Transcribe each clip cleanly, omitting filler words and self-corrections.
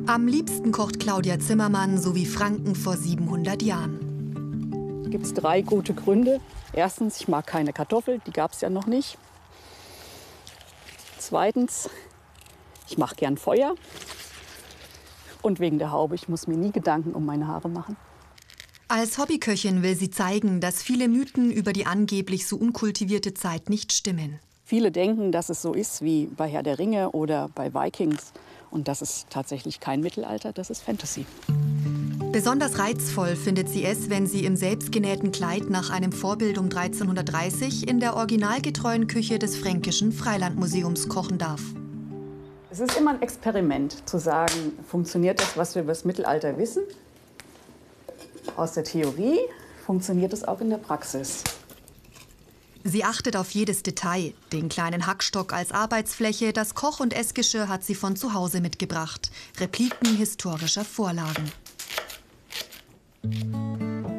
Am liebsten kocht Claudia Zimmermann so wie Franken vor 700 Jahren. Da gibt es 3 gute Gründe. Erstens, ich mag keine Kartoffel, die gab es ja noch nicht. Zweitens, ich mache gern Feuer. Und wegen der Haube, ich muss mir nie Gedanken um meine Haare machen. Als Hobbyköchin will sie zeigen, dass viele Mythen über die angeblich so unkultivierte Zeit nicht stimmen. Viele denken, dass es so ist wie bei Herr der Ringe oder bei Vikings. Und das ist tatsächlich kein Mittelalter, das ist Fantasy. Besonders reizvoll findet sie es, wenn sie im selbstgenähten Kleid nach einem Vorbild um 1330 in der originalgetreuen Küche des Fränkischen Freilandmuseums kochen darf. Es ist immer ein Experiment, zu sagen, funktioniert das, was wir über das Mittelalter wissen? Aus der Theorie funktioniert es auch in der Praxis. Sie achtet auf jedes Detail. Den kleinen Hackstock als Arbeitsfläche, das Koch- und Essgeschirr hat sie von zu Hause mitgebracht. Repliken historischer Vorlagen.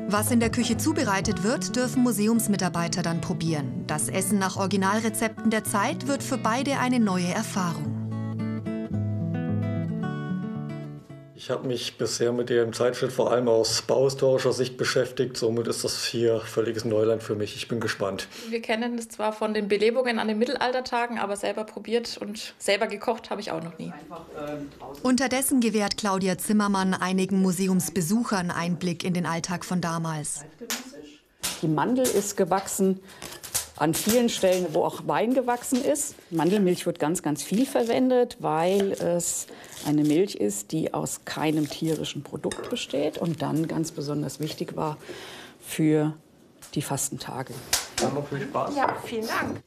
Was in der Küche zubereitet wird, dürfen Museumsmitarbeiter dann probieren. Das Essen nach Originalrezepten der Zeit wird für beide eine neue Erfahrung. Ich habe mich bisher mit dem Zeitschritt vor allem aus bauhistorischer Sicht beschäftigt. Somit ist das hier völliges Neuland für mich. Ich bin gespannt. Wir kennen es zwar von den Belebungen an den Mittelaltertagen, aber selber probiert und selber gekocht habe ich auch noch nie. Unterdessen gewährt Claudia Zimmermann einigen Museumsbesuchern Einblick in den Alltag von damals. Die Mandel ist gewachsen an vielen Stellen, wo auch Wein gewachsen ist. Mandelmilch wird ganz, ganz viel verwendet, weil es eine Milch ist, die aus keinem tierischen Produkt besteht und dann ganz besonders wichtig war für die Fastentage. Dann noch viel Spaß. Ja, vielen Dank.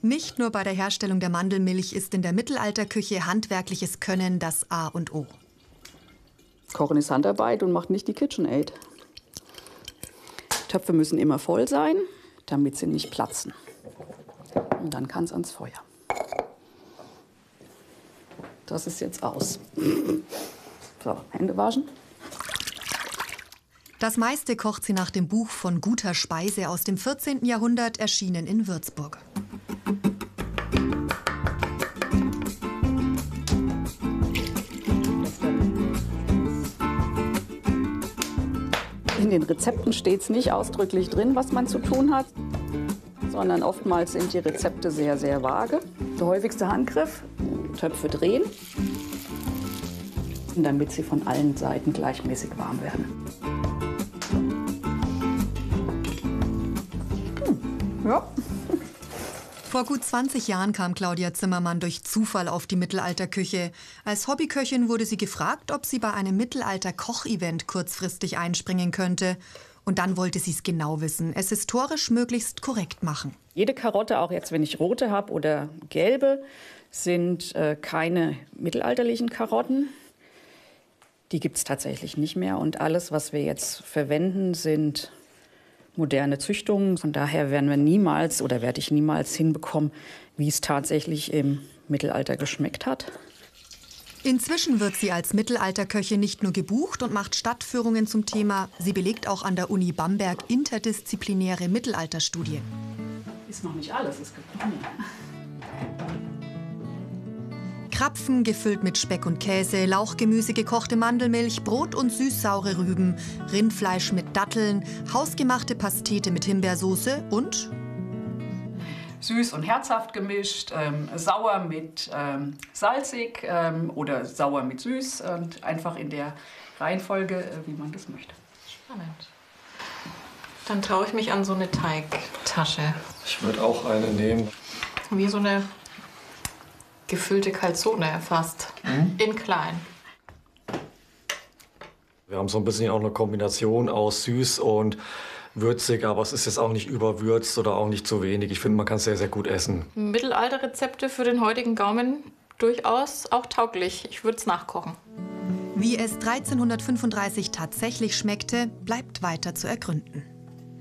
Nicht nur bei der Herstellung der Mandelmilch ist in der Mittelalterküche handwerkliches Können das A und O. Kochen ist Handarbeit und macht nicht die KitchenAid. Töpfe müssen immer voll sein, damit sie nicht platzen. Und dann kann es ans Feuer. Das ist jetzt aus. So, Hände waschen. Das meiste kocht sie nach dem Buch von Guter Speise aus dem 14. Jahrhundert, erschienen in Würzburg. In den Rezepten steht es nicht ausdrücklich drin, was man zu tun hat, sondern oftmals sind die Rezepte sehr, sehr vage. Der häufigste Handgriff: Töpfe drehen, damit sie von allen Seiten gleichmäßig warm werden. Ja. Vor gut 20 Jahren kam Claudia Zimmermann durch Zufall auf die Mittelalterküche. Als Hobbyköchin wurde sie gefragt, ob sie bei einem Mittelalter-Kochevent kurzfristig einspringen könnte. Und dann wollte sie es genau wissen, es historisch möglichst korrekt machen. Jede Karotte, auch jetzt wenn ich rote habe oder gelbe, sind keine mittelalterlichen Karotten. Die gibt es tatsächlich nicht mehr. Und alles, was wir jetzt verwenden, sind moderne Züchtungen. Von daher werden wir niemals oder werde ich niemals hinbekommen, wie es tatsächlich im Mittelalter geschmeckt hat. Inzwischen wird sie als Mittelalterköchin nicht nur gebucht und macht Stadtführungen zum Thema. Sie belegt auch an der Uni Bamberg interdisziplinäre Mittelalterstudien. Ist noch nicht alles, es gibt noch mehr. Krapfen gefüllt mit Speck und Käse, Lauchgemüse, gekochte Mandelmilch, Brot und süß-saure Rüben, Rindfleisch mit Datteln, hausgemachte Pastete mit Himbeersoße und Süß und herzhaft gemischt, sauer mit salzig oder sauer mit süß und einfach in der Reihenfolge, wie man das möchte. Spannend. Dann traue ich mich an so eine Teigtasche. Ich würde auch eine nehmen. Wie so eine gefüllte Calzone fast, in klein. Wir haben so ein bisschen auch eine Kombination aus süß und würzig, aber es ist jetzt auch nicht überwürzt oder auch nicht zu wenig. Ich finde, man kann es sehr, sehr gut essen. Mittelalterrezepte für den heutigen Gaumen durchaus auch tauglich. Ich würde es nachkochen. wie es 1335 tatsächlich schmeckte, bleibt weiter zu ergründen.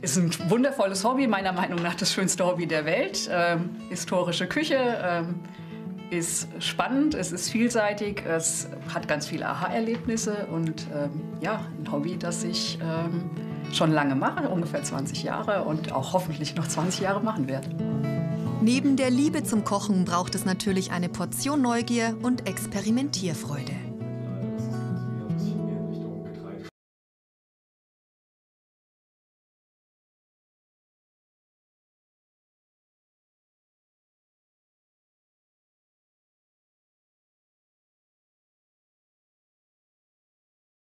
Ist ein wundervolles Hobby, meiner Meinung nach das schönste Hobby der Welt. Historische Küche ist spannend, es ist vielseitig, es hat ganz viele Aha-Erlebnisse und ja, ein Hobby, das ich schon lange mache, ungefähr 20 Jahre und auch hoffentlich noch 20 Jahre machen werde. Neben der Liebe zum Kochen braucht es natürlich eine Portion Neugier und Experimentierfreude.